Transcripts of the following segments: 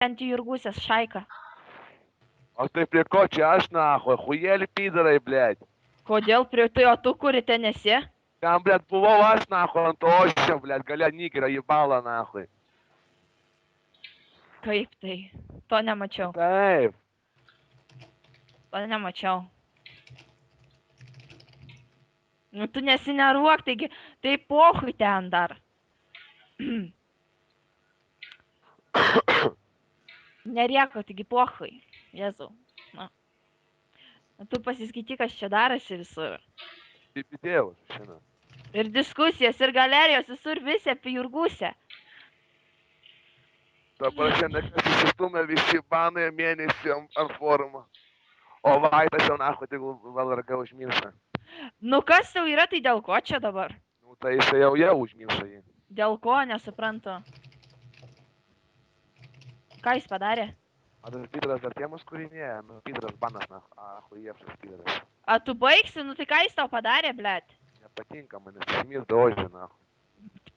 Jurgusės šaika. O tai prie ko čia aš, nahui, chujeli pidarai, blėt. Kodėl prie tai, o tu kuri ten esi? Ten, blėt, buvau aš, nahui, ant ošio, blėt, galia nigerio į balą, nahui. Kaip tai? To nemačiau. Taip. To nemačiau. Nu, tu nesineruok, taigi, tai pohui ten dar. Nerieko, taigi pohui. Jėzau. Na. Tu pasiskaityk, kas čia darasi visur. Pipidėjau šiandien. Ir diskusijos, ir galerijos, visur visi apie Jurgusę. Dabar šiandien susistumė visi banai mėnesį ant forumo. O Vaitas jau, nahui, tai valarga užmiršta. Nu, kas tau yra, tai dėl ko čia dabar? Nu, tai jisai jau užmiršta jį. Dėl ko, nesuprantu. Ką jis padarė? A tas Piteras dar tiemus kūrinėja, nu, Piteras banas, nahui, jėpšas Piteras. A tu baigsi, nu tai ką jis tau padarė, blėt? Nepatinka man, jis smirda ožį, nahui.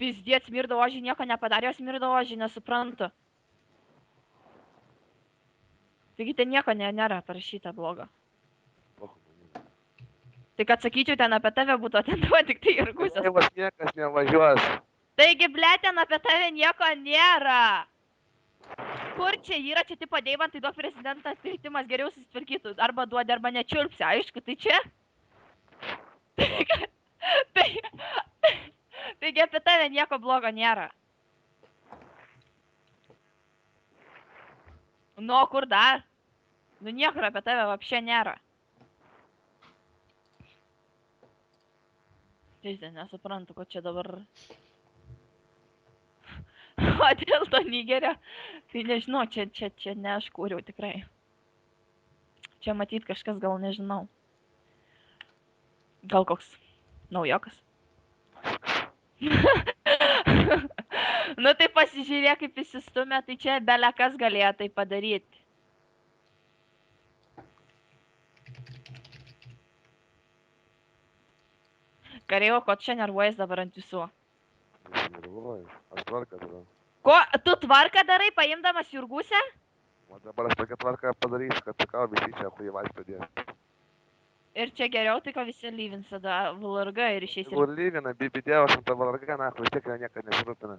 Pizdiet, smirda ožį, nieko nepadarė, o smirda ožį, nesuprantu. Taigi ten nieko nėra parašyta blogo. Tai kad sakyčiau, ten apie tave būtų, ten buvo tik tai Jurgusės. Laivas niekas nevažiuos. Taigi, blėt, ten apie tave nieko nėra. Kur čia yra, čia tipo Deimantai duok prezidentas kritimas geriau susitvarkytų. Arba duodi, arba nečiulpsi, aišku, tai čia. Taigi apie tave nieko blogo nėra. Nu, o kur dar? Nu, niekur apie tave vapšė nėra. Tai nesuprantu, ko čia dabar. O dėl to Nigerio, tai nežinau, čia ne aš kūriau tikrai. Čia matyt kažkas gal nežinau. Gal koks naujokas. Nu tai pasižiūrėk, kaip įsistumė, tai čia belekas galėjo tai padaryti. Karėjo, ko čia nervuojas dabar ant visų? Nervuoju, aš tvarką darau. Ko? Tu tvarką darai, paimdamas Jurgusę? O dabar aš tokią tvarką padarysiu, kad sakau, visi čia chujevais pradės. Ir čia geriau, tai ko visi lyvins tada VLRG ir išeis ir... Lyvina, bibidėjau, aš ant to VLRG, nahui, vis tiek niekad nesirūpina.